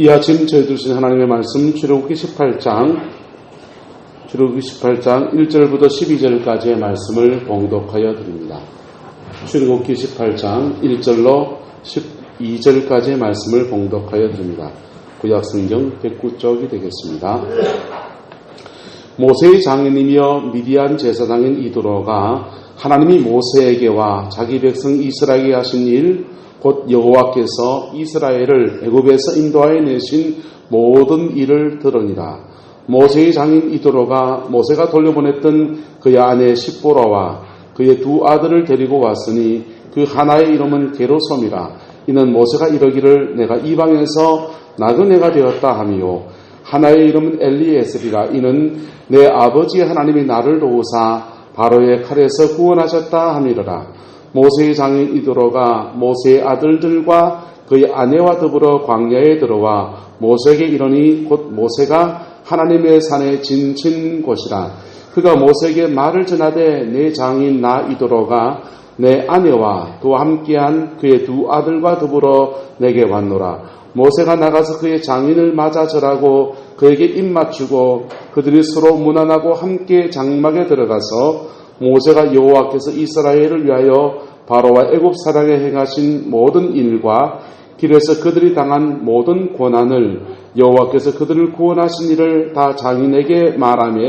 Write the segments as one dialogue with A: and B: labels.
A: 이 아침 저희들 주신 하나님의 말씀 출애굽기 18장 1절부터 12절까지의 말씀을 봉독하여 드립니다. 출애굽기 18장 1절로 12절까지의 말씀을 봉독하여 드립니다. 구약성경 109쪽이 되겠습니다. 모세의 장인이며 미디안 제사장인 이드로가 하나님이 모세에게와 자기 백성 이스라엘에게 하신 일 곧 여호와께서 이스라엘을 애굽에서 인도하여 내신 모든 일을 들으니라. 모세의 장인 이드로가 모세가 돌려보냈던 그의 아내 십보라와 그의 두 아들을 데리고 왔으니 그 하나의 이름은 게르솜이라. 이는 모세가 이르기를 내가 이방에서 나그네가 되었다 하미요, 하나의 이름은 엘리에셀이라. 이는 내 아버지 하나님이 나를 도우사 바로의 칼에서 구원하셨다 하미르라. 모세의 장인 이드로가 모세의 아들들과 그의 아내와 더불어 광야에 들어와 모세에게 이르니 곧 모세가 하나님의 산에 진친 곳이라. 그가 모세에게 말을 전하되 내 장인 나 이드로가 내 아내와 그와 함께한 그의 두 아들과 더불어 내게 왔노라. 모세가 나가서 그의 장인을 맞아 절하고 그에게 입맞추고 그들이 서로 문안하고 함께 장막에 들어가서 모세가 여호와께서 이스라엘을 위하여 바로와 애굽 사람에게 행하신 모든 일과 길에서 그들이 당한 모든 고난을 여호와께서 그들을 구원하신 일을 다 장인에게 말하며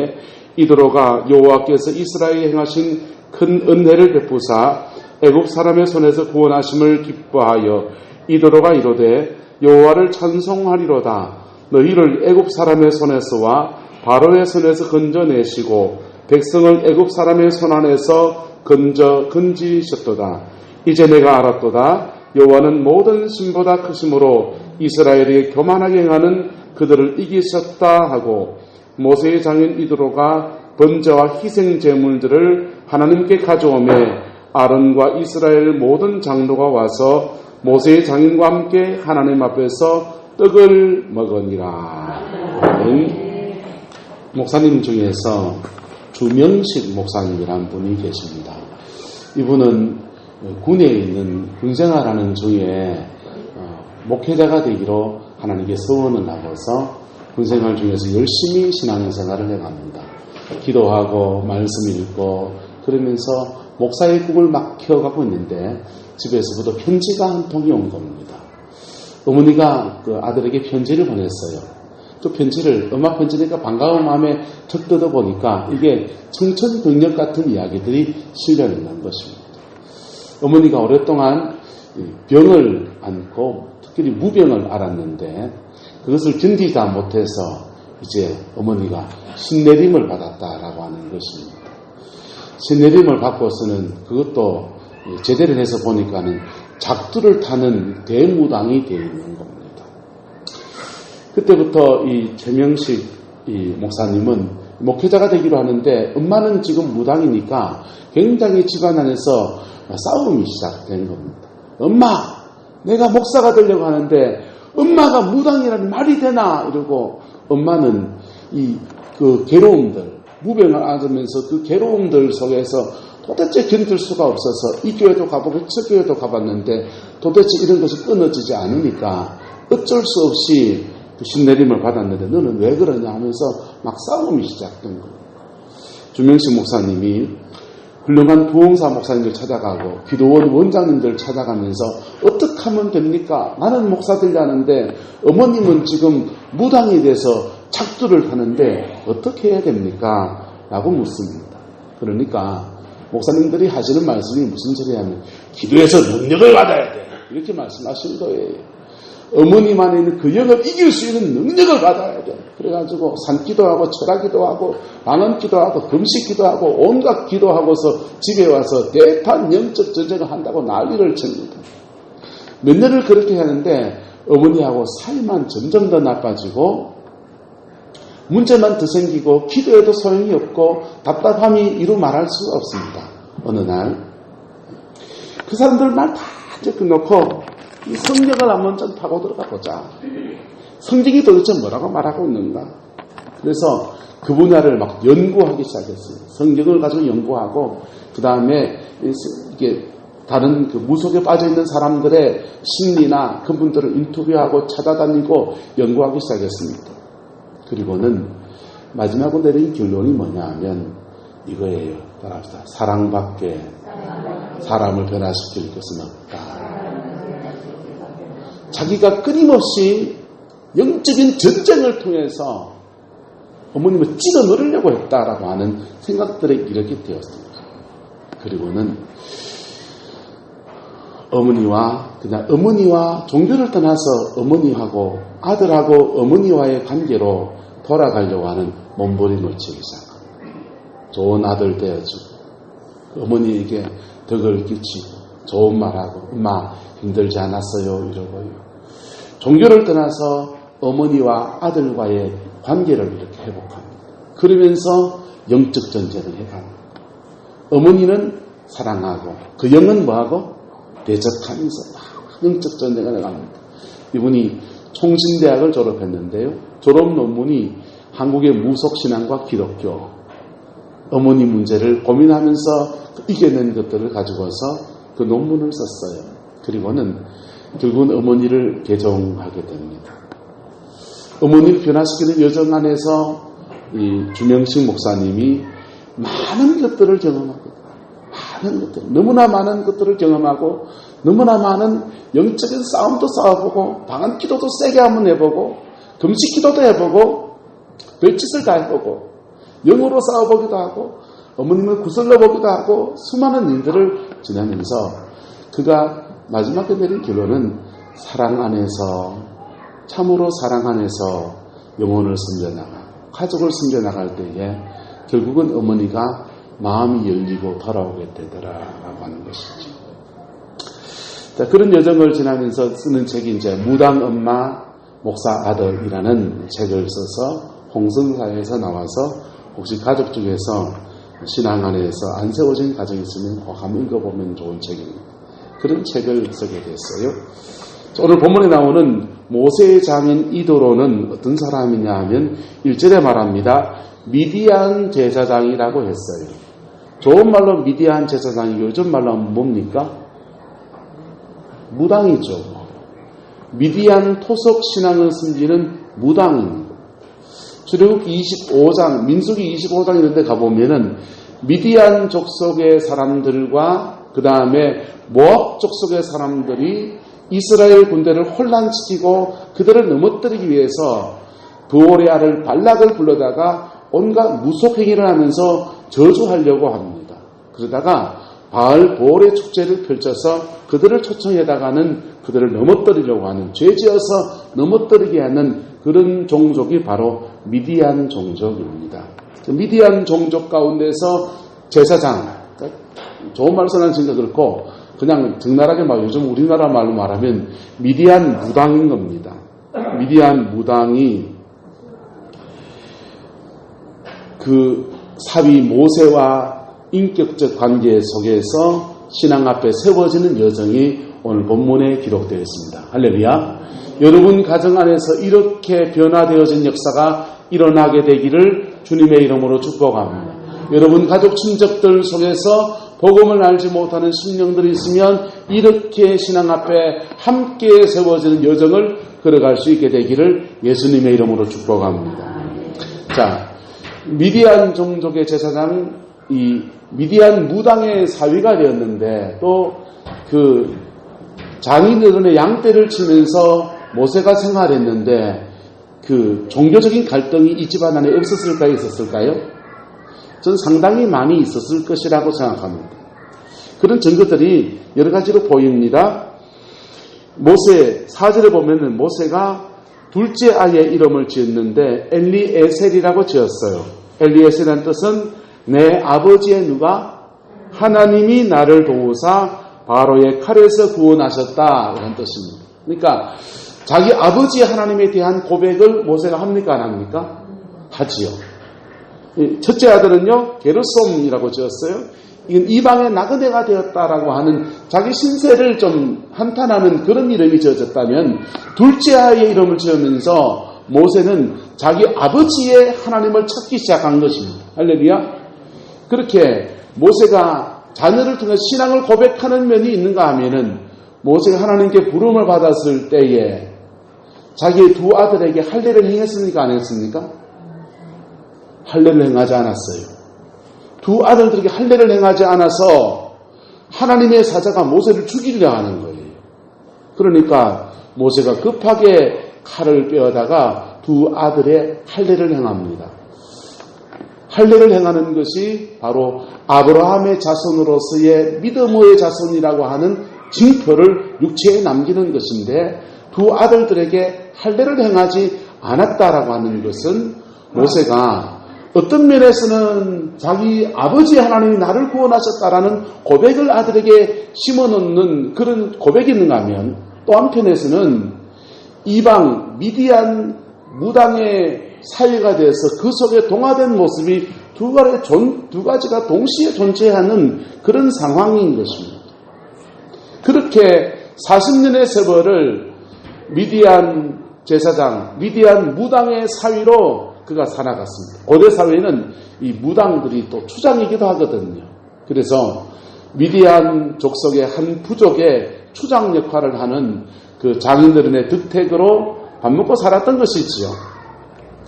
A: 이드로가 여호와께서 이스라엘에 행하신 큰 은혜를 베푸사 애굽 사람의 손에서 구원하심을 기뻐하여 이드로가 이르되 여호와를 찬송하리로다. 너희를 애굽 사람의 손에서와 바로의 손에서 건져내시고 백성을 애굽 사람의 손 안에서 건지셨도다. 이제 내가 알았도다. 여호와는 모든 신보다 크심으로 이스라엘이 교만하게 행하는 그들을 이기셨다 하고 모세의 장인 이드로가 번제와 희생 제물들을 하나님께 가져오매 아론과 이스라엘 모든 장로가 와서 모세의 장인과 함께 하나님 앞에서 떡을 먹으니라. 목사님 중에서 주명식 목사님이라는 분이 계십니다. 이분은 군에 있는 군생활하는 중에 목회자가 되기로 하나님께 서원을 하고서 군생활 중에서 열심히 신앙생활을 해갑니다. 기도하고 말씀 읽고 그러면서 목사의 꿈을 막 키워가고 있는데 집에서부터 편지가 한 통이 온 겁니다. 어머니가 그 아들에게 편지를 보냈어요. 그 편지를 엄마 편지니까 반가운 마음에 툭 뜯어보니까 이게 청천벽력 같은 이야기들이 실려 있는 것입니다. 어머니가 오랫동안 병을 앓고 특히 무병을 앓았는데 그것을 견디다 못해서 이제 어머니가 신내림을 받았다라고 하는 것입니다. 신내림을 받고서는 그것도 제대로 해서 보니까는 작두를 타는 대무당이 되어 있는 겁니다. 그때부터 이 최명식 이 목사님은 목회자가 되기로 하는데 엄마는 지금 무당이니까 굉장히 집안 안에서 싸움이 시작된 겁니다. 엄마, 내가 목사가 되려고 하는데 엄마가 무당이라는 말이 되나? 이러고 엄마는 그 괴로움들, 무병을 앓으면서 그 괴로움들 속에서 도대체 견딜 수가 없어서 이 교회도 가보고 저 교회도 가봤는데 도대체 이런 것이 끊어지지 않으니까 어쩔 수 없이 신내림을 받았는데 너는 왜 그러냐 하면서 막 싸움이 시작된 거예요. 주명식 목사님이 훌륭한 부흥사 목사님들 찾아가고 기도원 원장님들 찾아가면서 어떻게 하면 됩니까? 나는 목사 되려는데 어머님은 지금 무당이 돼서 작두를 하는데 어떻게 해야 됩니까? 라고 묻습니다. 그러니까 목사님들이 하시는 말씀이 무슨 소리냐면 기도해서 능력을 받아야 돼. 이렇게 말씀하신 거예요. 어머님 안에 있는 그 영을 이길 수 있는 능력을 받아야 돼. 그래가지고 산기도하고 철학기도하고 방언기도하고 금식기도하고 온갖 기도하고서 집에 와서 대판 영적 전쟁을 한다고 난리를 칩니다. 몇 년을 그렇게 하는데 어머니하고 사이만 점점 더 나빠지고 문제만 더 생기고 기도해도 소용이 없고 답답함이 이루 말할 수가 없습니다. 어느 날 그 사람들 말 다 적어놓고 이 성경을 한번 좀 파고 들어가 보자. 성경이 도대체 뭐라고 말하고 있는가? 그래서 그 분야를 막 연구하기 시작했어요. 성경을 가지고 연구하고 그 다음에 이게 다른 그 무속에 빠져있는 사람들의 심리나 그분들을 인터뷰하고 찾아다니고 연구하기 시작했습니다. 그리고는 마지막으로 내린 결론이 뭐냐 하면 이거예요. 따라합시다. 사랑밖에 사람을 변화시킬 것은 없다. 자기가 끊임없이 영적인 전쟁을 통해서 어머님을 찢어 누르려고 했다라고 하는 생각들에 이렇게 되었습니다. 그리고는 어머니와 종교를 떠나서 어머니하고 아들하고 어머니와의 관계로 돌아가려고 하는 몸부림을 치기 시작합니다. 좋은 아들 되어주고 어머니에게 덕을 끼치고 좋은 말하고 엄마 힘들지 않았어요 이러고요. 종교를 떠나서 어머니와 아들과의 관계를 이렇게 회복합니다. 그러면서 영적 전쟁을 해갑니다. 어머니는 사랑하고 그 영은 뭐하고 대적하면서 영적 전쟁을 해갑니다. 이분이 총신대학을 졸업했는데요. 졸업 논문이 한국의 무속신앙과 기독교 어머니 문제를 고민하면서 이겨낸 것들을 가지고서 그 논문을 썼어요. 그리고는 결국은 어머니를 개종하게 됩니다. 어머니를 변화시키는 여정 안에서 이 주명식 목사님이 많은 것들을 경험하고 너무나 많은 것들을 경험하고 너무나 많은 영적인 싸움도 싸워보고 방언 기도도 세게 한번 해보고 금식 기도도 해보고 별짓을 다 해보고 영으로 싸워보기도 하고 어머님을 구슬러보기도 하고 수많은 일들을 지나면서 그가 마지막에 내린 결론은 사랑 안에서 참으로 사랑 안에서 영혼을 섬겨나가 가족을 섬겨나갈 때에 결국은 어머니가 마음이 열리고 돌아오게 되더라라고 하는 것이죠. 자, 그런 여정을 지나면서 쓰는 책이 이제 무당 엄마 목사 아들이라는 책을 써서 홍성사에서 나와서 혹시 가족 중에서 신앙 안에서 안 세워진 가정이 있으면 꼭 한번 읽어보면 좋은 책입니다. 그런 책을 쓰게 됐어요. 오늘 본문에 나오는 모세의 장인 이도로는 어떤 사람이냐 하면 1절에 말합니다. 미디안 제사장이라고 했어요. 좋은 말로 미디안 제사장이 요즘 말로 하면 뭡니까? 무당이죠. 미디안 토속 신앙을 숨기는 무당입니다. 출애굽기 25장, 민수기 25장 이런 데 가보면은 미디안 족속의 사람들과 그 다음에 모압 족속의 사람들이 이스라엘 군대를 혼란시키고 그들을 넘어뜨리기 위해서 부올의 아들 발락을 불러다가 온갖 무속행위를 하면서 저주하려고 합니다. 그러다가 바알 부올의 축제를 펼쳐서 그들을 초청해다가는 그들을 넘어뜨리려고 하는 죄지어서 넘어뜨리게 하는 그런 종족이 바로 미디안 종족입니다. 미디안 종족 가운데서 제사장, 좋은 말로 써는 진짜 그렇고 그냥 적나라하게 말 요즘 우리나라 말로 말하면 미디안 무당인 겁니다. 미디안 무당이 그 사위 모세와 인격적 관계 속에서 신앙 앞에 세워지는 여정이 오늘 본문에 기록되어 있습니다. 할렐루야. 여러분 가정 안에서 이렇게 변화되어진 역사가 일어나게 되기를 주님의 이름으로 축복합니다. 여러분 가족 친척들 속에서 복음을 알지 못하는 심령들이 있으면 이렇게 신앙 앞에 함께 세워지는 여정을 걸어갈 수 있게 되기를 예수님의 이름으로 축복합니다. 자, 미디안 종족의 제사장, 이 미디안 무당의 사위가 되었는데 또 그 장인어른의 양떼를 치면서 모세가 생활했는데 그 종교적인 갈등이 이 집안 안에 없었을까요? 있었을까요? 저는 상당히 많이 있었을 것이라고 생각합니다. 그런 증거들이 여러 가지로 보입니다. 모세 4절에 보면은 모세가 둘째 아이의 이름을 지었는데 엘리에셀이라고 지었어요. 엘리에셀이라는 뜻은 내 아버지의 누가 하나님이 나를 도우사 바로의 칼에서 구원하셨다 이런 뜻입니다. 그러니까 자기 아버지 하나님에 대한 고백을 모세가 합니까 안 합니까? 하지요. 첫째 아들은요 게르솜이라고 지었어요. 이건 이방의 나그네가 되었다라고 하는 자기 신세를 좀 한탄하는 그런 이름이 지어졌다면 둘째 아이의 이름을 지으면서 모세는 자기 아버지의 하나님을 찾기 시작한 것입니다. 할렐루야. 그렇게 모세가 자녀를 통해 신앙을 고백하는 면이 있는가 하면은 모세가 하나님께 부름을 받았을 때에 자기의 두 아들에게 할례를 행했습니까? 안 했습니까? 할례를 행하지 않았어요. 두 아들들에게 할례를 행하지 않아서 하나님의 사자가 모세를 죽이려 하는 거예요. 그러니까 모세가 급하게 칼을 빼어다가 두 아들의 할례를 행합니다. 할례를 행하는 것이 바로 아브라함의 자손으로서의 믿음의 자손이라고 하는 징표를 육체에 남기는 것인데, 두 아들들에게 할례를 행하지 않았다라고 하는 것은 모세가 어떤 면에서는 자기 아버지 하나님이 나를 구원하셨다라는 고백을 아들에게 심어놓는 그런 고백이 있는가 하면, 또 한편에서는 이방 미디안 무당의 사회가 돼서 그 속에 동화된 모습이 두 가지가 동시에 존재하는 그런 상황인 것입니다. 그렇게 40년의 세월을 미디안 제사장, 미디안 무당의 사위로 그가 살아갔습니다. 고대 사회는 이 무당들이 또 추장이기도 하거든요. 그래서 미디안 족속의 한 부족의 추장 역할을 하는 그 장인어른의 득택으로 밥 먹고 살았던 것이지요.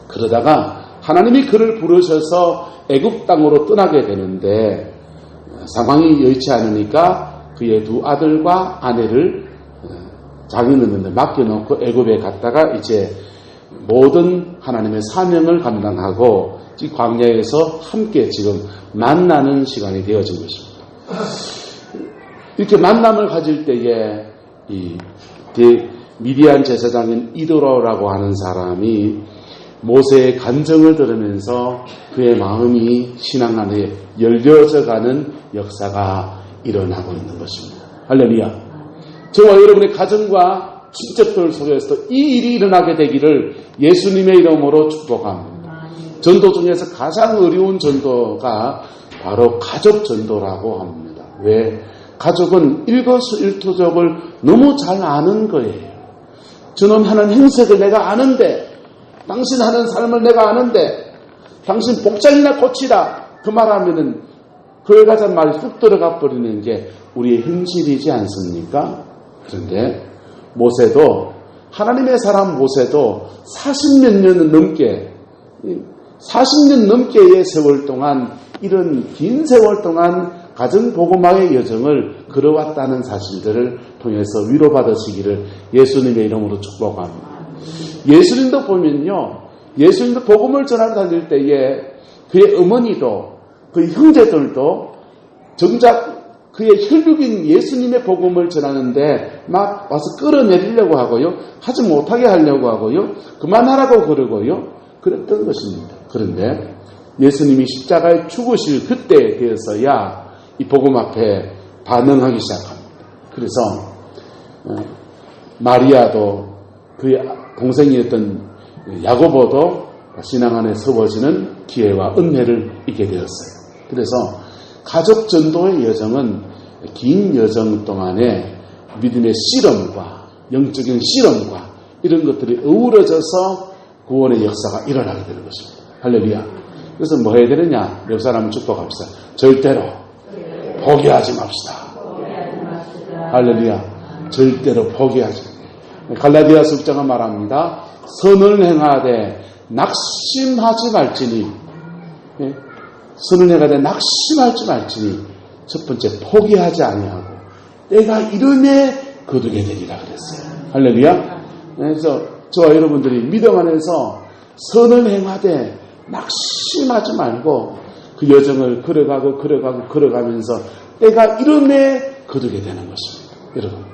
A: 그러다가 하나님이 그를 부르셔서 애굽 땅으로 떠나게 되는데 상황이 여의치 않으니까 그의 두 아들과 아내를 장인어른한테 맡겨놓고 애굽에 갔다가 이제 모든 하나님의 사명을 감당하고 이 광야에서 함께 지금 만나는 시간이 되어진 것입니다. 이렇게 만남을 가질 때에 이 미디안 제사장인 이도라라고 하는 사람이 모세의 간증을 들으면서 그의 마음이 신앙 안에 열려져가는 역사가 일어나고 있는 것입니다. 할렐루야. 저와 여러분의 가정과 친척들 속에서 이 일이 일어나게 되기를 예수님의 이름으로 축복합니다. 전도 중에서 가장 어려운 전도가 바로 가족 전도라고 합니다. 왜? 가족은 일거수일투족을 너무 잘 아는 거예요. 저는 하는 행색을 내가 아는데, 당신 하는 삶을 내가 아는데, 당신 복장이나 고치라 그 말하면은 교회 가자는 말이 쑥 들어가 버리는 게 우리의 현실이지 않습니까? 그런데 모세도, 하나님의 사람 모세도 40몇 년 넘게 40년 넘게의 세월 동안, 이런 긴 세월 동안 가정복음화의 여정을 걸어왔다는 사실들을 통해서 위로받으시기를 예수님의 이름으로 축복합니다. 예수님도 보면요, 예수님도 복음을 전하러 다닐 때에 그의 어머니도 그의 형제들도 정작 그의 혈육인 예수님의 복음을 전하는데 막 와서 끌어내리려고 하고요, 하지 못하게 하려고 하고요, 그만하라고 그러고요, 그랬던 것입니다. 그런데 예수님이 십자가에 죽으실 그때에 대해서야 이 복음 앞에 반응하기 시작합니다. 그래서 마리아도 그의 동생이었던 야고보도 신앙 안에 서워지는 기회와 은혜를 잊게 되었어요. 그래서 가족 전도의 여정은 긴 여정 동안에 믿음의 실험과 영적인 실험과 이런 것들이 어우러져서 구원의 역사가 일어나게 되는 것입니다. 할렐루야. 그래서 뭐 해야 되느냐? 옆 사람을 축복합시다. 절대로 포기하지 맙시다. 할렐루야. 절대로 포기하지. 갈라디아서 6장은 말합니다. 선을 행하되 낙심하지 말지니, 선을 행하되 낙심하지 말지니, 첫 번째 포기하지 아니하고 때가 이름에 거두게 되리라 그랬어요. 할렐루야. 그래서 저와 여러분들이 믿음 안에서 선을 행하되 낙심하지 말고 그 여정을 걸어가면서 때가 이름에 거두게 되는 것입니다. 여러분,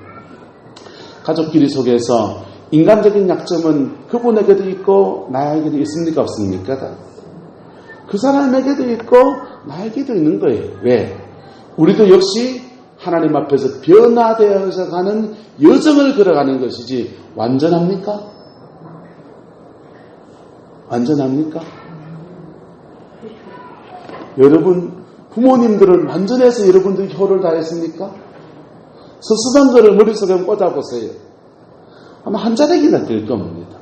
A: 가족끼리 속에서 인간적인 약점은 그분에게도 있고 나에게도 있습니까? 없습니까? 그 사람에게도 있고 나에게도 있는 거예요. 왜? 우리도 역시 하나님 앞에서 변화되어서 가는 여정을 걸어가는 것이지 완전합니까? 완전합니까? 여러분, 부모님들은 완전해서 여러분들이 효를 다했습니까? 섭섭한 거를 머릿속에 꽂아보세요. 아마 한 자락이나 될 겁니다.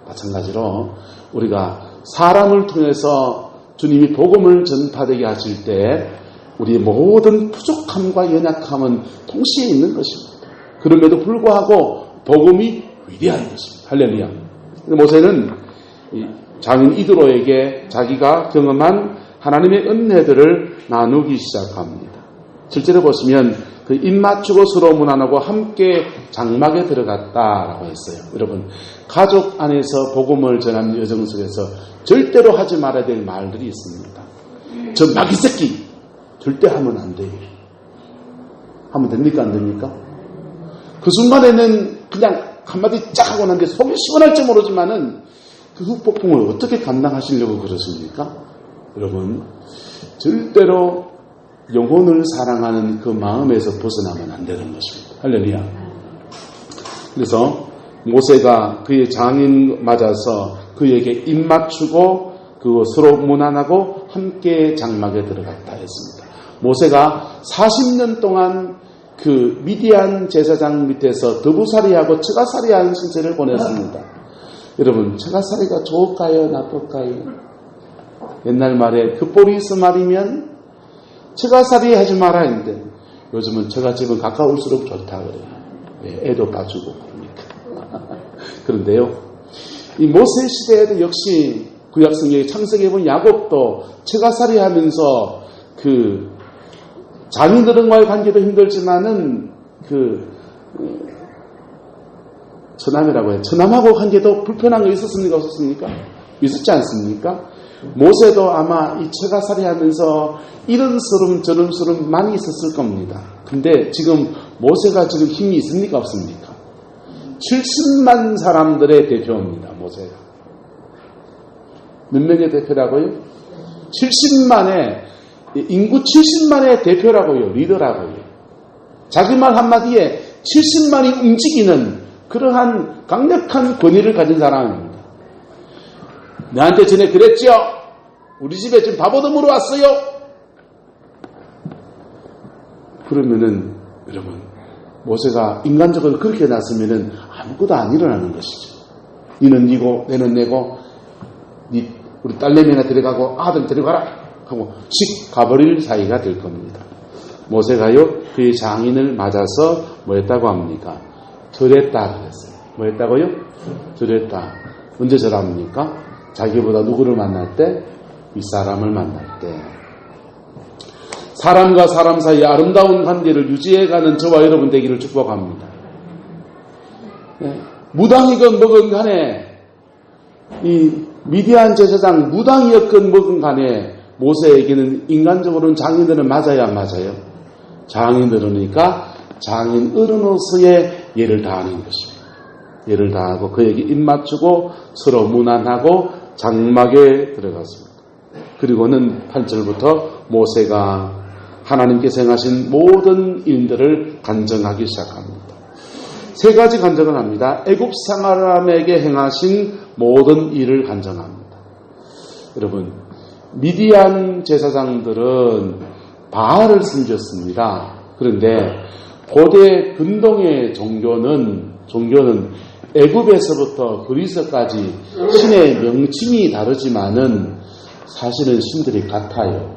A: 마찬가지로 우리가 사람을 통해서 주님이 복음을 전파되게 하실 때 우리의 모든 부족함과 연약함은 동시에 있는 것입니다. 그럼에도 불구하고 복음이 위대한 것입니다. 할렐루야. 모세는 장인 이드로에게 자기가 경험한 하나님의 은혜들을 나누기 시작합니다. 실제로 보시면 그 입맞추고 서로 문안하고 함께 장막에 들어갔다라고 했어요. 여러분, 가족 안에서 복음을 전하는 여정 속에서 절대로 하지 말아야 될 말들이 있습니다. 저 마귀 새끼 절대 하면 안 돼요. 하면 됩니까? 안 됩니까? 그 순간에는 그냥 한마디 쫙 하고 난데 속이 시원할지 모르지만은 그 후폭풍을 어떻게 감당하시려고 그러십니까? 여러분, 절대로 영혼을 사랑하는 그 마음에서 벗어나면 안 되는 것입니다. 할렐루야. 그래서 모세가 그의 장인 맞아서 그에게 입맞추고 그 서로 문안하고 함께 장막에 들어갔다 했습니다. 모세가 40년 동안 그 미디안 제사장 밑에서 더부살이하고 처가살이하는 신세를 보냈습니다. 여러분, 처가살이가 좋을까요? 나쁠까요? 옛날 말에 그 꼴이 있어 말이면 처가살이 하지 말아야 했는데 요즘은 처가집은 가까울수록 좋다 그래요. 애도 봐주고 그러니까. 그런데요, 이 모세 시대에도 역시 구약성경에 창세기에 보면 야곱도 처가살이 하면서 그 장인들과의 관계도 힘들지만은 처남이라고 해요. 처남하고 관계도 불편한 거 있었습니까? 없었습니까? 있었지 않습니까? 모세도 아마 이 처가살이 하면서 이런 서름 저런 서름 많이 있었을 겁니다. 근데 지금 모세가 지금 힘이 있습니까? 없습니까? 70만 사람들의 대표입니다. 모세가. 몇 명의 대표라고요? 70만의 인구 70만의 대표라고요. 리더라고요. 자기 말 한마디에 70만이 움직이는 그러한 강력한 권위를 가진 사람입니다. 내한테 전에 그랬죠? 우리 집에 지금 밥 얻어먹으러 왔어요? 그러면은 여러분, 모세가 인간적으로 그렇게 해놨으면은 아무것도 안 일어나는 것이죠. 니는 니고 내는 내고 우리 딸내미 하나 데려가고 아들 데려가라 하고 씩 가버릴 사이가 될 겁니다. 모세가요, 그의 장인을 맞아서 뭐 했다고 합니까? 절했다 그랬어요. 뭐 했다고요? 절했다. 언제 절합니까? 자기보다 누구를 만날 때? 윗사람을 만날 때. 사람과 사람 사이의 아름다운 관계를 유지해가는 저와 여러분 되기를 축복합니다. 네. 무당이건 뭐건 간에 이 미디안 제사장 무당이었건 뭐건 간에 모세에게는 인간적으로는 장인들은 맞아야 안 맞아요? 장인들으니까 장인 어른으로서의 예를 다하는 것입니다. 예를 다하고 그에게 입맞추고 서로 문안하고 장막에 들어갔습니다. 그리고는 8절부터 모세가 하나님께서 행하신 모든 일들을 간증하기 시작합니다. 세 가지 간증을 합니다. 애굽 사람에게 행하신 모든 일을 간증합니다. 여러분, 미디안 제사장들은 바알을 섬겼습니다. 그런데 고대 근동의 종교는 애굽에서부터 그리스까지 신의 명칭이 다르지만은 사실은 신들이 같아요.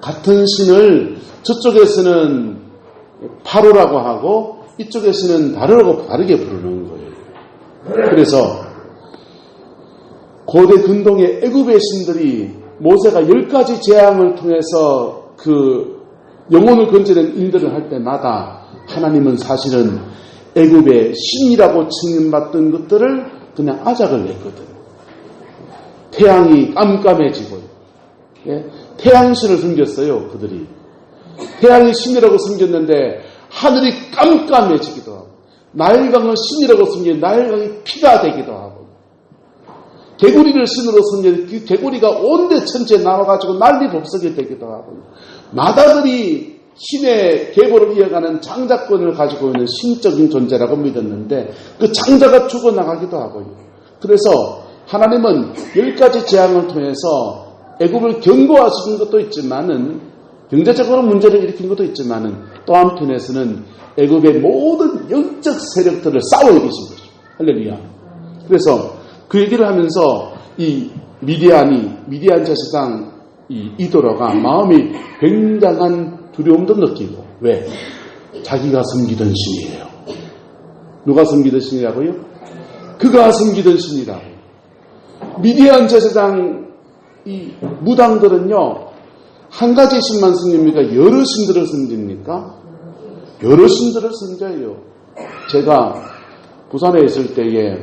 A: 같은 신을 저쪽에서는 파로라고 하고 이쪽에서는 다르게 부르는 거예요. 그래서 고대 근동의 애굽의 신들이 모세가 10가지 재앙을 통해서 그 영혼을 건지는 일들을 할 때마다 하나님은 사실은 애굽의 신이라고 칭름받던 것들을 그냥 아작을 냈거든. 태양이 깜깜해지고요. 예? 태양신을 섬겼어요, 그들이. 태양이 신이라고 섬겼는데 하늘이 깜깜해지기도 하고, 나일강은 신이라고 섬기는 나일강이 피가 되기도 하고, 개구리를 신으로 섬기는 그 개구리가 온데 천지에 나와가지고 난리법석이 되기도 하고, 마다들이 신의 계보를 이어가는 장자권을 가지고 있는 신적인 존재라고 믿었는데 그 장자가 죽어나가기도 하고요. 그래서 하나님은 10가지 재앙을 통해서 애굽을 경고하신 것도 있지만은 경제적으로 문제를 일으킨 것도 있지만은 또 한편에서는 애굽의 모든 영적 세력들을 싸워 이기신 거죠. 할렐루야. 그래서 그 얘기를 하면서 이 미디안 제사장 이도라가 마음이 굉장한 두려움도 느끼고. 왜? 자기가 섬기던 신이에요. 누가 섬기던 신이라고요? 그가 섬기던 신이라고. 미디안 제사장 이 무당들은요, 한 가지 신만 섬깁니까? 여러 신들을 섬깁니까? 여러 신들을 섬겨요. 제가 부산에 있을 때에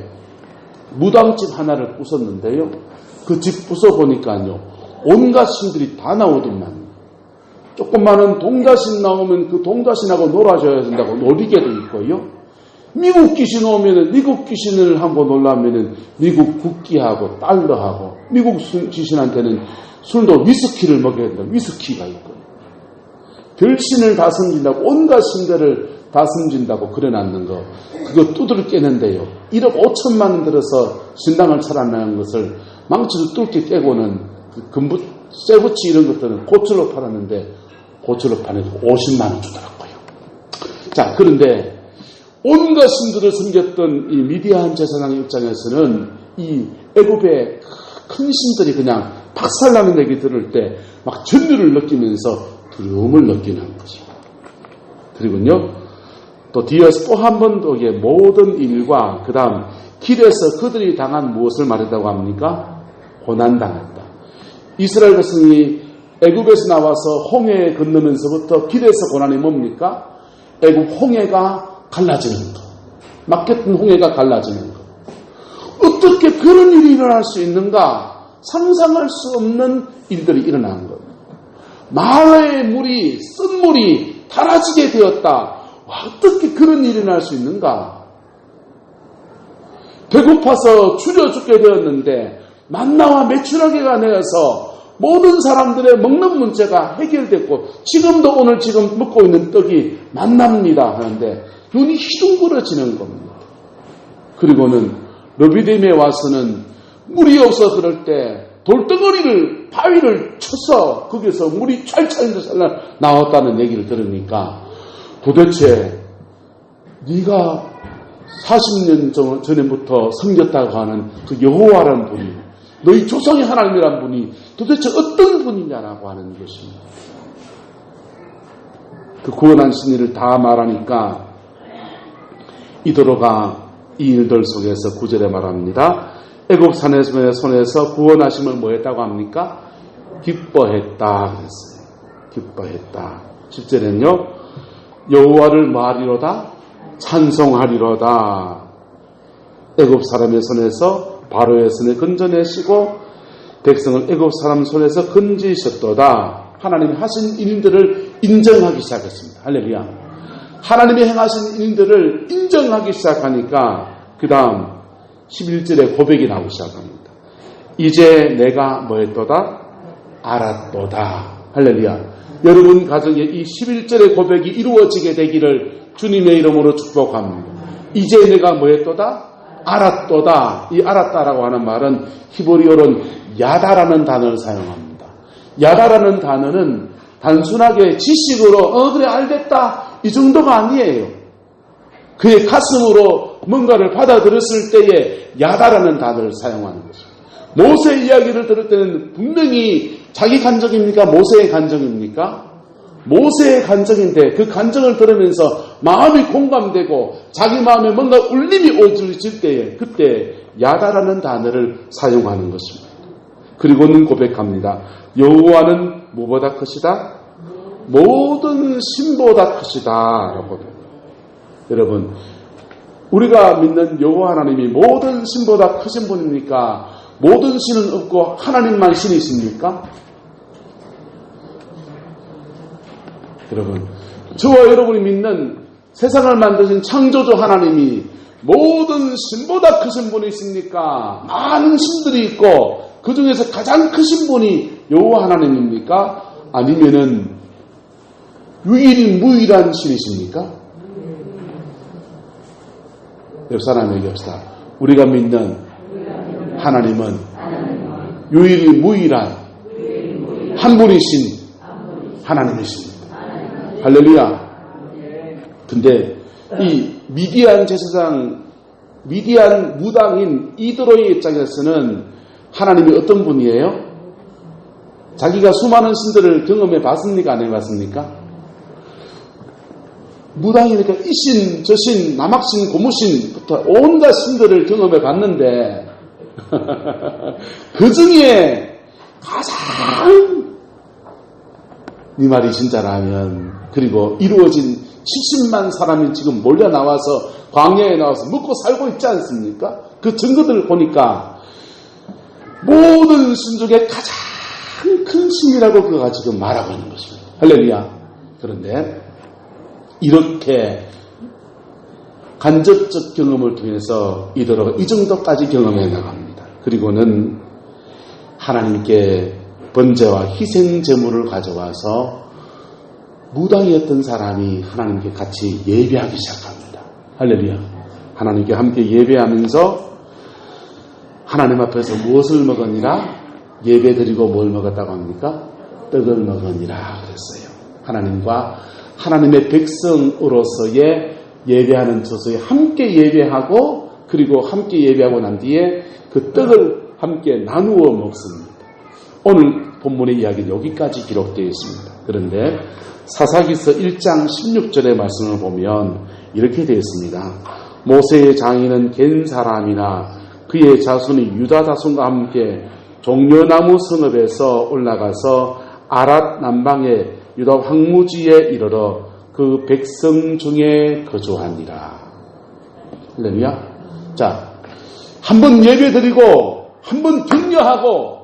A: 무당집 하나를 부쉈는데요. 그 집 부숴보니까요, 온갖 신들이 다 나오더만. 조그마한 동자신 나오면 그 동자신하고 놀아줘야 된다고 놀이개도 있고요. 미국 귀신 오면은 미국 귀신을 한번 놀라면은 미국 국기하고 달러하고, 미국 귀신한테는 술도 위스키를 먹여야 된다. 위스키가 있고. 별신을 다 섬긴다고, 온갖 신들을 다 섬긴다고 그려놨는 거, 그거 두드려 깨는데요. 1억 5천만 원 들어서 신당을 차려나는 것을 망치로 뚫게 깨고는 그 금부, 쇠붙이 이런 것들은 고철로 팔았는데, 고철로 파내서 50만 원 주더라고요. 자, 그런데 온갖 신들을 섬겼던 이 미디안 제사장의 입장에서는 이 애굽의 큰 신들이 그냥 박살나는 얘기 들을 때 막 전율을 느끼면서 두려움을 느끼는 거죠. 그리고요, 또 뒤에서 또 한 번 더 모든 일과 그 다음 길에서 그들이 당한 무엇을 말했다고 합니까? 고난당했다. 이스라엘 백성이 애굽에서 나와서 홍해에 건너면서부터 길에서 고난이 뭡니까? 애굽 홍해가 갈라지는 것. 막혔던 홍해가 갈라지는 것. 어떻게 그런 일이 일어날 수 있는가? 상상할 수 없는 일들이 일어난 것. 마라의 물이, 쓴 물이 달아지게 되었다. 와, 어떻게 그런 일이 일어날 수 있는가? 배고파서 줄여 죽게 되었는데 만나와 메추라기가 내어서 모든 사람들의 먹는 문제가 해결됐고, 지금도 오늘 지금 먹고 있는 떡이 만납니다 하는데 눈이 희둥그러지는 겁니다. 그리고는 르비딤에 와서는 물이 없어 그럴 때 돌덩어리를, 바위를 쳐서 거기서 물이 찰찰 나왔다는 얘기를 들으니까, 도대체 네가 40년 전에부터 섬겼다고 하는 그 여호와라는 분이, 너희 조상의 하나님이란 분이 도대체 어떤 분이냐라고 하는 것입니다. 그 구원한 신의를 다 말하니까 이도로가 이 일들 속에서 9절에 말합니다. 애굽 사내의 손에서 구원하심을 뭐 했다고 합니까? 기뻐했다 그랬어요. 기뻐했다. 10절에는요, 여호와를 말하리로다, 찬송하리로다. 애굽 사람의 손에서 바로의 손에 건져내시고 백성을 애굽 사람 손에서 건지셨도다. 하나님이 하신 일들을 인정하기 시작했습니다. 할렐루야. 하나님이 행하신 일들을 인정하기 시작하니까 그 다음 11절에 고백이 나오기 시작합니다. 이제 내가 뭐했도다? 알았도다. 할렐루야. 여러분 가정에 이 11절의 고백이 이루어지게 되기를 주님의 이름으로 축복합니다. 이제 내가 뭐했도다? 알았도다. 이 알았다라고 하는 말은 히브리어로는 야다라는 단어를 사용합니다. 야다라는 단어는 단순하게 지식으로 그래 알겠다 이 정도가 아니에요. 그의 가슴으로 뭔가를 받아들였을 때에 야다라는 단어를 사용하는 것입니다. 모세 이야기를 들을 때는 분명히 자기 감정입니까? 모세의 감정입니까? 모세의 감정인데 그 감정을 들으면서 마음이 공감되고 자기 마음에 뭔가 울림이 오질 때에 그때 야다라는 단어를 사용하는 것입니다. 그리고는 고백합니다. 여호와는 무보다 크시다? 모든 신보다 크시다 라고. 여러분, 우리가 믿는 여호와 하나님이 모든 신보다 크신 분입니까? 모든 신은 없고 하나님만 신이십니까? 여러분, 저와 여러분이 믿는 세상을 만드신 창조주 하나님이 모든 신보다 크신 분이십니까? 많은 신들이 있고 그 중에서 가장 크신 분이 여호와 하나님입니까? 아니면은 유일무이한 신이십니까? 옆 사람 얘기합시다. 우리가 믿는 하나님은 유일무이한 한 분이신 하나님이십니다. 할렐루야. 근데 이 미디안 제사장, 미디안 무당인 이드로의 입장에서는 하나님이 어떤 분이에요? 자기가 수많은 신들을 경험해 봤습니까? 안 해봤습니까? 무당이니까 이신, 저신, 남학신, 고무신부터 온갖 신들을 경험해 봤는데 그 중에 가장 네 말이 진짜라면, 그리고 이루어진 70만 사람이 지금 몰려 나와서 광야에 나와서 먹고 살고 있지 않습니까? 그 증거들을 보니까 모든 신 중에 가장 큰 신이라고 그가 지금 말하고 있는 것입니다. 할렐루야. 그런데 이렇게 간접적 경험을 통해서 이들은 이 정도까지 경험해 나갑니다. 그리고는 하나님께 번제와 희생 제물을 가져와서 무당이었던 사람이 하나님께 같이 예배하기 시작합니다. 할렐루야. 하나님께 함께 예배하면서 하나님 앞에서 무엇을 먹으니라? 예배 드리고 뭘 먹었다고 합니까? 떡을 먹으니라 그랬어요. 하나님과 하나님의 백성으로서의 예배하는 저소에 함께 예배하고, 그리고 함께 예배하고 난 뒤에 그 떡을 함께 나누어 먹습니다. 오늘 본문의 이야기는 여기까지 기록되어 있습니다. 그런데 사사기서 1장 16절의 말씀을 보면 이렇게 되어 있습니다. 모세의 장인은 겐 사람이나 그의 자손이 유다 자손과 함께 종려나무 성읍에서 올라가서 아랏 남방의 유다 황무지에 이르러 그 백성 중에 거주하니라. 할렐루야. 자, 한번 예배드리고 한번 격려하고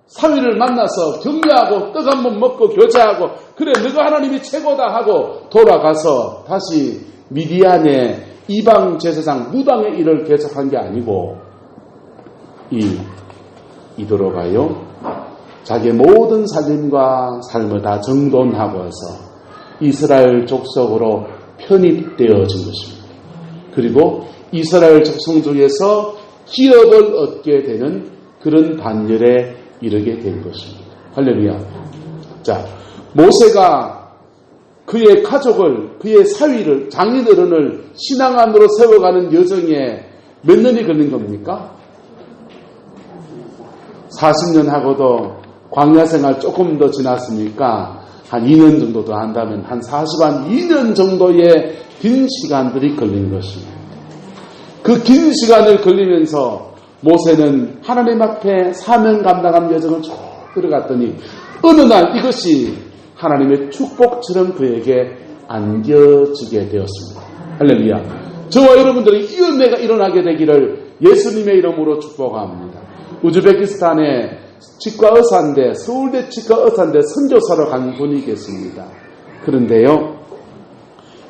A: 사위를 만나서 격려하고 떡 한번 먹고 교제하고, 그래 너가 하나님이 최고다 하고 돌아가서 다시 미디안의 이방 제사장 무당의 일을 계속한 게 아니고, 이도로가요 자기의 모든 살림과 삶을 다 정돈하고서 이스라엘 족속으로 편입되어진 것입니다. 그리고 이스라엘 족속 중에서 기업을 얻게 되는 그런 단열에 이르게 된 것입니다. 할렐루야. 자, 모세가 그의 가족을, 그의 사위를, 장인어른을 신앙 안으로 세워가는 여정에 몇 년이 걸린 겁니까? 40년 하고도 광야 생활 조금 더 지났으니까 한 2년 정도 더 한다면 한 2년 정도의 긴 시간들이 걸린 것입니다. 그 긴 시간을 걸리면서 모세는 하나님 앞에 사명 감당한 여정을 쭉 들어갔더니 어느 날 이것이 하나님의 축복처럼 그에게 안겨지게 되었습니다. 할렐루야. 저와 여러분들이 이 은혜가 일어나게 되기를 예수님의 이름으로 축복합니다. 우즈베키스탄에 치과의사인데, 서울대 치과의사인데 선교사로 간 분이 계십니다. 그런데요,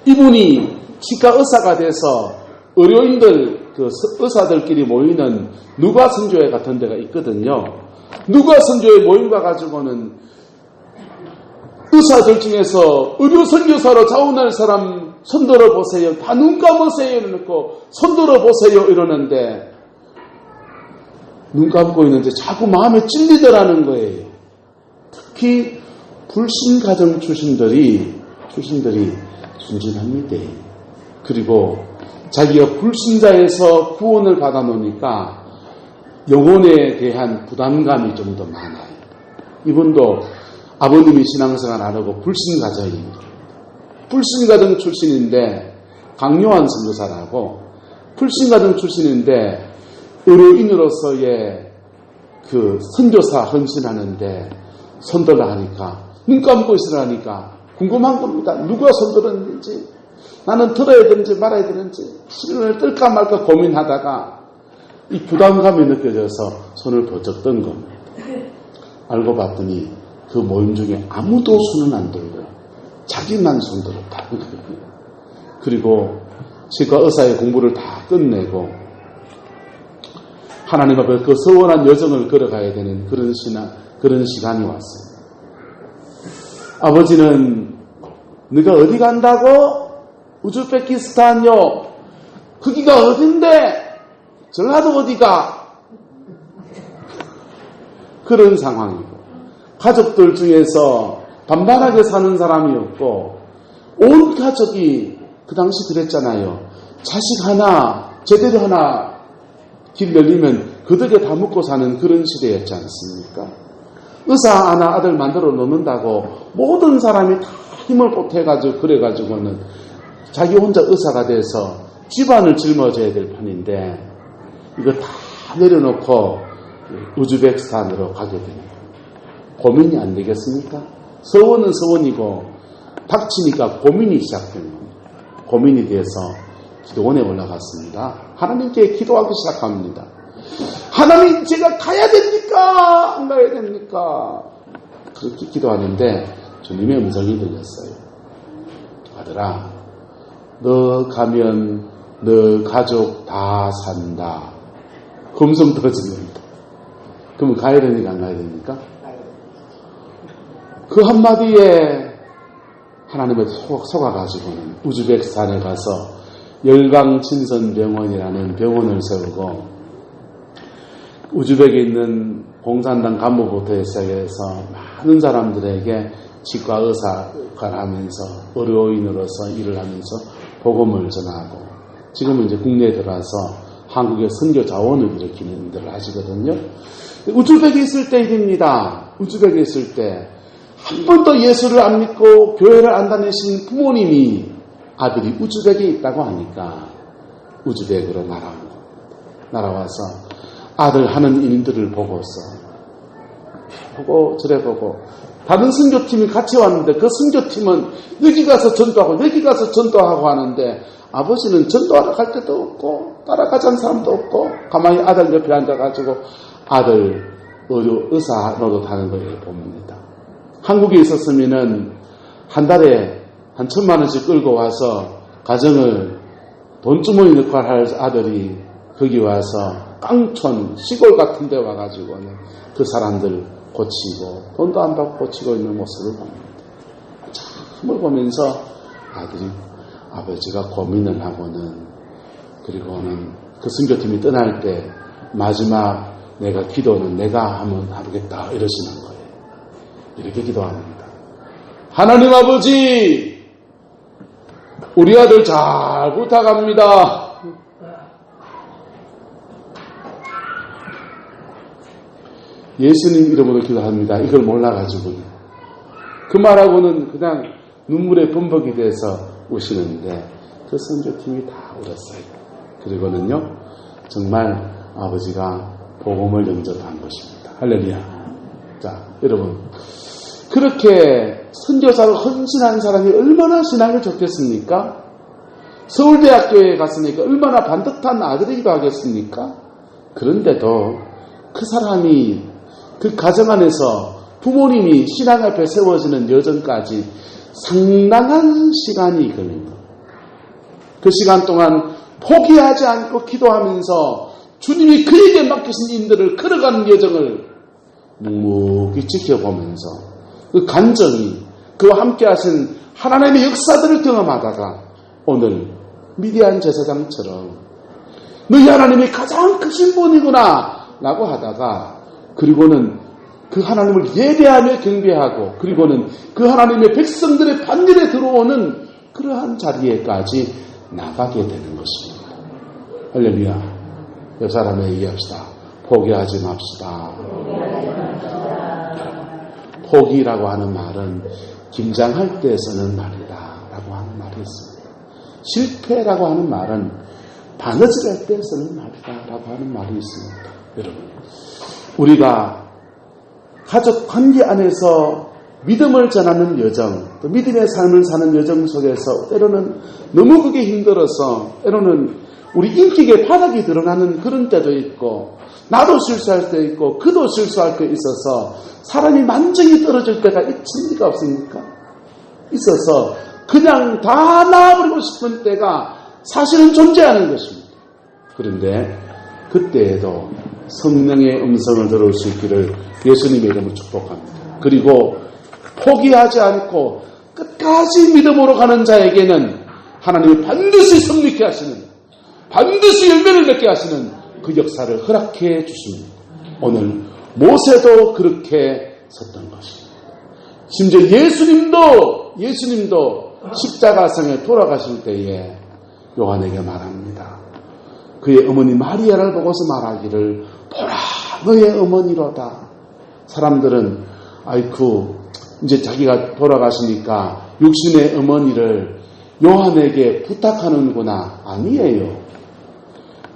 A: 이분이 치과의사가 돼서 의료인들, 그 의사들끼리 모이는 누가 선교회 같은 데가 있거든요. 누가 선교회 모임 가가지고는 의사들 중에서 의료 선교사로 자원할 사람 손들어 보세요. 다 눈 감으세요. 이러놓고 손들어 보세요. 이러는데 눈 감고 있는데 자꾸 마음에 찔리더라는 거예요. 특히 불신 가정 출신들이 순진합니다. 그리고 자기가 불신자에서 구원을 받아 놓으니까 영혼에 대한 부담감이 좀 더 많아요. 이분도 아버님이 신앙생활 안 하고 불신 가정입니다. 불신 가정 출신인데 강요한 선교사라고, 불신 가정 출신인데 의료인으로서의 그 선교사 헌신하는데 손들라 하니까, 눈 감고 있으라니까 궁금한 겁니다. 누가 손들었는지, 나는 들어야 되는지 말아야 되는지 신을 뜰까 말까 고민하다가 이 부담감이 느껴져서 손을 번쩍 뜬 겁니다. 알고 봤더니 그 모임 중에 아무도 손은 안 들고요. 자기만 손 들었다는 거예요. 그리고 치과 의사의 공부를 다 끝내고 하나님 앞에 그 서원한 여정을 걸어가야 되는 그런 시간이 왔어요. 아버지는 네가 어디 간다고? 우즈베키스탄요. 거기가 어딘데? 전라도 어디가? 그런 상황이고, 가족들 중에서 반반하게 사는 사람이 없고, 온 가족이 그 당시 그랬잖아요. 자식 하나, 제대로 하나 길 열리면 그덕에 다 먹고 사는 그런 시대였지 않습니까? 의사 하나 아들 만들어 놓는다고 모든 사람이 다 힘을 보태가지고 그래가지고는 자기 혼자 의사가 돼서 집안을 짊어져야 될 판인데 이거 다 내려놓고 우즈베키스탄으로 가게 됩니다. 고민이 안 되겠습니까? 서원은 서원이고 닥치니까 고민이 시작된 겁니다. 고민이 돼서 기도원에 올라갔습니다. 하나님께 기도하기 시작합니다. 하나님, 제가 가야 됩니까? 안 가야 됩니까? 그렇게 기도하는데 주님의 음성이 들렸어요. 아들아, 너 가면 너 가족 다 산다. 그 음성 들어집니다. 그러면 가야 됩니까? 안 가야 됩니까? 그 한마디에 하나님의 속아가지고는 우즈베키스탄에 가서 열강친선병원이라는 병원을 세우고 우즈벡에 있는 공산당 간부부터 시작해서 많은 사람들에게 치과 의사를 하면서 의료인으로서 일을 하면서 복음을 전하고 지금은 이제 국내에 들어와서 한국의 선교 자원을 일으키는 일을 하시거든요. 우즈벡에 있을 때 일입니다. 우즈벡에 있을 때 한 번도 예수를 안 믿고 교회를 안 다니신 부모님이 아들이 우즈벡에 있다고 하니까 우즈벡으로 날아와서 아들 하는 일들을 보고서 보고 저래 보고 다른 선교팀이 같이 왔는데 그 선교팀은 여기 가서 전도하고 여기 가서 전도하고 하는데 아버지는 전도하러 갈 때도 없고 따라가자는 사람도 없고 가만히 아들 옆에 앉아가지고 아들 의사 노릇하는 걸 봅니다. 한국에 있었으면은 한 달에 한 1,000만 원씩 끌고 와서 가정을 돈주머니 넣고 할 아들이 거기 와서 깡촌 시골 같은 데 와가지고는 그 사람들 고치고 돈도 안 받고 고치고 있는 모습을 봅니다. 참을 보면서 아들이 아버지가 고민을 하고는 그리고는 그 선교팀이 떠날 때 마지막 내가 기도는 내가 하면 하겠다 이러시는 거예요. 이렇게 기도합니다. 하나님 아버지, 우리 아들 잘 부탁합니다. 예수님 이름으로 기도합니다. 이걸 몰라가지고 그 말하고는 그냥 눈물에 범벅이 돼서 우시는데 그 선교팀이 다 울었어요. 그리고는요 정말 아버지가 복음을 영접한 것입니다. 할렐루야. 자, 여러분 그렇게 선교사로 헌신한 사람이 얼마나 신앙이 좋겠습니까? 서울대학교에 갔으니까 얼마나 반듯한 아들이기도 하겠습니까? 그런데도 그 사람이 그 가정 안에서 부모님이 신앙 앞에 세워지는 여정까지 상당한 시간이 걸립니다. 그 시간 동안 포기하지 않고 기도하면서 주님이 그에게 맡기신 인들을 걸어가는 여정을 묵묵히 지켜보면서 그 간정이 그와 함께 하신 하나님의 역사들을 경험하다가 오늘 미디안 제사장처럼 너희 하나님이 가장 크신 분이구나 라고 하다가 그리고는 그 하나님을 예배하며 경배하고 그리고는 그 하나님의 백성들의 반열에 들어오는 그러한 자리에까지 나가게 되는 것입니다. 할렐루야. 옆 사람에 얘기합시다. 포기하지 맙시다. 포기라고 하는 말은 김장할 때 쓰는 말이다 라고 하는 말이 있습니다. 실패라고 하는 말은 바느질할 때 쓰는 말이다 라고 하는 말이 있습니다. 여러분, 우리가 가족 관계 안에서 믿음을 전하는 여정, 또 믿음의 삶을 사는 여정 속에서 때로는 너무 그게 힘들어서 때로는 우리 인격의 바닥이 드러나는 그런 때도 있고 나도 실수할 때 있고 그도 실수할 때 있어서 사람이 만정이 떨어질 때가 있습니까 없습니까? 있어서 그냥 다 놔버리고 싶은 때가 사실은 존재하는 것입니다. 그런데 그때에도 성령의 음성을 들을 수 있기를 예수님의 이름으로 축복합니다. 그리고 포기하지 않고 끝까지 믿음으로 가는 자에게는 하나님이 반드시 성립케 하시는 반드시 열매를 맺게 하시는 그 역사를 허락해 주십니다. 오늘 모세도 그렇게 섰던 것입니다. 심지어 예수님도 십자가상에 돌아가실 때에 요한에게 말합니다. 그의 어머니 마리아를 보고서 말하기를 보라 너의 어머니로다. 사람들은 아이쿠, 이제 자기가 돌아가시니까 육신의 어머니를 요한에게 부탁하는구나. 아니에요.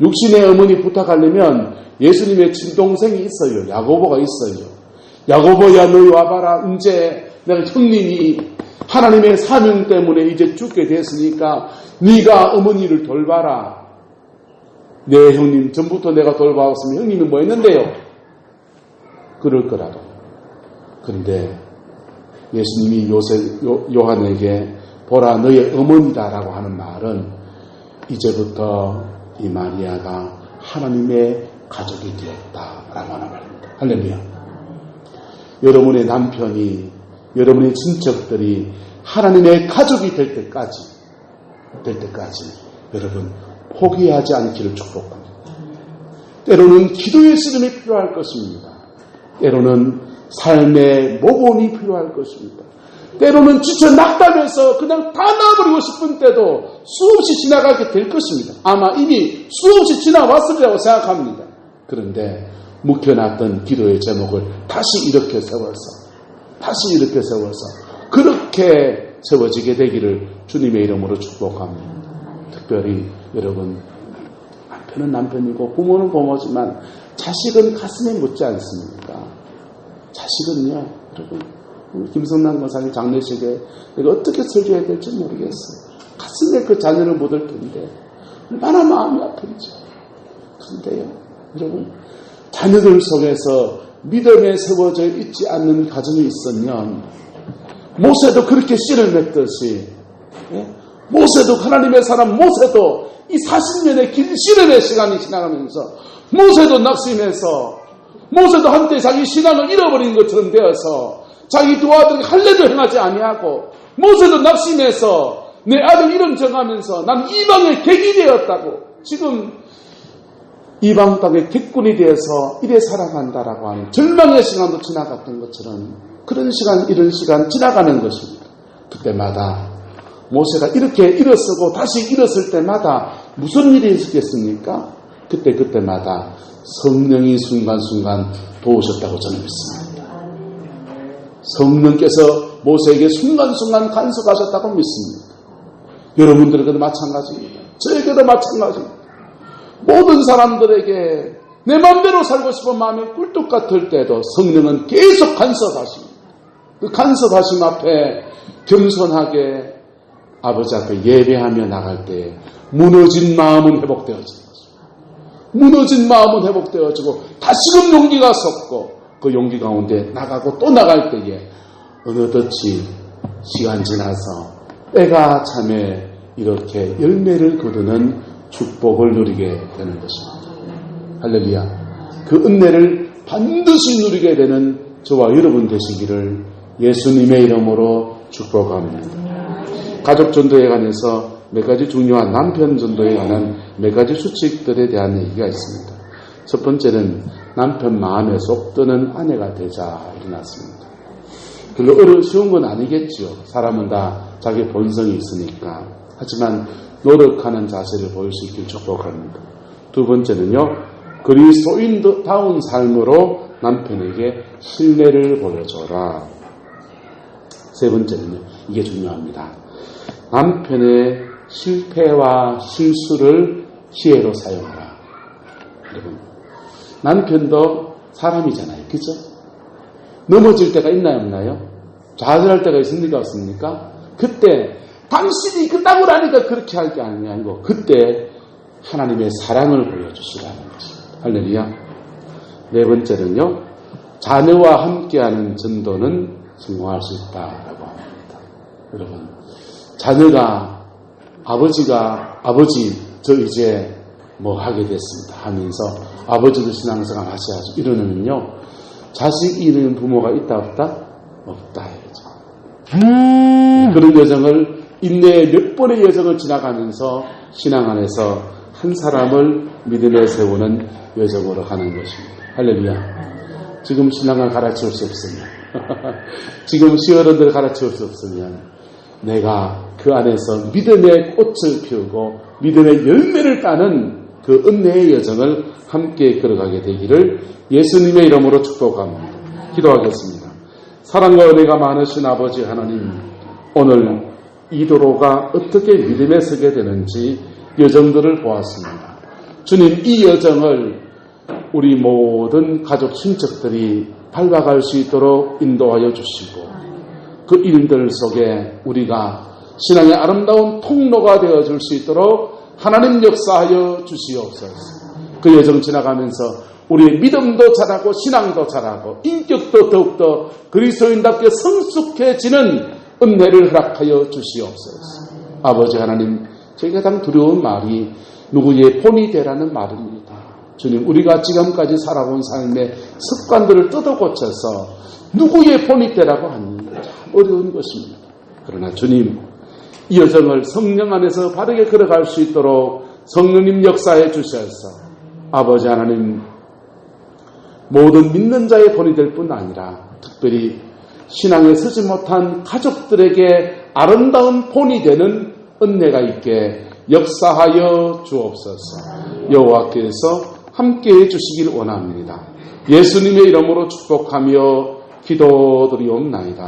A: 육신의 어머니 부탁하려면 예수님의 친동생이 있어요. 야고보가 있어요. 야고보야, 너희 와봐라. 이제 내가 형님이 하나님의 사명 때문에 이제 죽게 됐으니까 네가 어머니를 돌봐라. 네, 형님, 전부터 내가 돌봐왔으면 형님이 뭐 했는데요? 그럴 거라도. 그런데 예수님이 요한에게 보라, 너의 어머니다라고 하는 말은 이제부터 이 마리아가 하나님의 가족이 되었다라고 하는 말입니다. 할렐루야. 여러분의 남편이, 여러분의 친척들이 하나님의 가족이 될 때까지 여러분 포기하지 않기를 축복합니다. 때로는 기도의 씨름이 필요할 것입니다. 때로는 삶의 모범이 필요할 것입니다. 때로는 지쳐 낙담해서 그냥 다 놔버리고 싶은 때도 수없이 지나가게 될 것입니다. 아마 이미 수없이 지나왔으리라고 생각합니다. 그런데 묵혀놨던 기도의 제목을 다시 이렇게 세워서 그렇게 세워지게 되기를 주님의 이름으로 축복합니다. 특별히 여러분, 남편은 남편이고 부모는 부모지만 자식은 가슴에 묻지 않습니까? 자식은요, 여러분, 김성남 권사님 장례식에 내가 어떻게 설교해야 될지 모르겠어요. 가슴에 그 자녀를 묻을 텐데 얼마나 마음이 아프죠. 그런데요, 여러분, 자녀들 속에서 믿음에 세워져 있지 않는 가정이 있으면 모세도 그렇게 씨를 맺듯이, 모세도 하나님의 사람 모세도 이 40년의 긴 씨름의 시간이 지나가면서 모세도 낙심해서, 모세도 한때 자기 신앙을 잃어버린 것처럼 되어서 자기 두 아들이 할례도 행하지 아니하고, 모세도 낙심해서 내 아들 이름 정하면서 난 이방의 객이 되었다고, 지금 이방 땅의 객군이 되어서 이래 살아간다라고 하는 절망의 시간도 지나갔던 것처럼 그런 시간, 이런 시간 지나가는 것입니다. 그때마다 모세가 이렇게 일어서고 다시 일었을 때마다 무슨 일이 있었겠습니까? 그때마다 성령이 순간순간 도우셨다고 저는 믿습니다. 성령께서 모세에게 순간순간 간섭하셨다고 믿습니다. 여러분들에게도 마찬가지입니다. 저에게도 마찬가지입니다. 모든 사람들에게 내 마음대로 살고 싶은 마음이 꿀뚝 같을 때도 성령은 계속 간섭하십니다. 그 간섭하심 앞에 겸손하게 아버지 앞에 예배하며 나갈 때 무너진 마음은 회복되어지는 것입니다. 무너진 마음은 회복되어지고 다시금 용기가 섰고 그 용기 가운데 나가고 또 나갈 때에 어느덧이 시간 지나서 때가 참에 이렇게 열매를 거두는 축복을 누리게 되는 것입니다. 할렐루야. 그 은혜를 반드시 누리게 되는 저와 여러분 되시기를 예수님의 이름으로 축복합니다. 가족 전도에 관해서 몇 가지 중요한 남편 전도에 관한 몇 가지 수칙들에 대한 얘기가 있습니다. 첫 번째는 남편 마음에 쏙 드는 아내가 되자 일어났습니다. 별로 쉬운 건 아니겠죠. 사람은 다 자기 본성이 있으니까. 하지만 노력하는 자세를 보일 수 있길 축복합니다. 두 번째는요, 그리스도인다운 삶으로 남편에게 신뢰를 보여줘라. 세 번째는요, 이게 중요합니다. 남편의 실패와 실수를 기회로 사용하라. 여러분, 남편도 사람이잖아요. 그죠? 넘어질 때가 있나요, 없나요? 좌절할 때가 있습니까, 없습니까? 그때 당신이 그따구로 하니까 그렇게 할 게 아니고 그때 하나님의 사랑을 보여주시라는 것입니다. 할렐루야. 네 번째는요, 자녀와 함께하는 전도는 성공할 수 있다라고 합니다. 여러분, 자녀가 아버지 저 이제 뭐 하게 됐습니다 하면서 아버지도 신앙생활 하셔야죠. 이러면요, 자식이 잃은 부모가 있다 없다? 없다 해야죠. 그런 여정을, 인내의 몇 번의 여정을 지나가면서 신앙 안에서 한 사람을 믿음에 세우는 여정으로 가는 것입니다. 할렐루야. 지금 신앙을 가르칠 수 없으면 지금 시어른들을 가르칠 수 없으면 내가 그 안에서 믿음의 꽃을 피우고 믿음의 열매를 따는 그 은혜의 여정을 함께 걸어가게 되기를 예수님의 이름으로 축복합니다. 기도하겠습니다. 사랑과 은혜가 많으신 아버지 하나님, 오늘 이도로가 어떻게 믿음에 서게 되는지 여정들을 보았습니다. 주님, 이 여정을 우리 모든 가족 친척들이 밟아갈 수 있도록 인도하여 주시고, 그 일들 속에 우리가 신앙의 아름다운 통로가 되어줄 수 있도록 하나님 역사하여 주시옵소서. 그 여정 지나가면서 우리의 믿음도 자라고 신앙도 자라고 인격도 더욱더 그리스도인답게 성숙해지는 은혜를 허락하여 주시옵소서. 아버지 하나님, 저희가 가장 두려운 말이 누구의 본이 되라는 말입니다. 주님, 우리가 지금까지 살아온 삶의 습관들을 뜯어고쳐서 누구의 본이 되라고 하니 참 어려운 것입니다. 그러나 주님, 이 여정을 성령 안에서 바르게 걸어갈 수 있도록 성령님 역사해 주셔서 아버지 하나님, 모든 믿는 자의 본이 될 뿐 아니라 특별히 신앙에 서지 못한 가족들에게 아름다운 본이 되는 은혜가 있게 역사하여 주옵소서. 여호와께서 함께해 주시길 원합니다. 예수님의 이름으로 축복하며 기도드리옵나이다.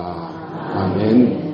A: 아멘.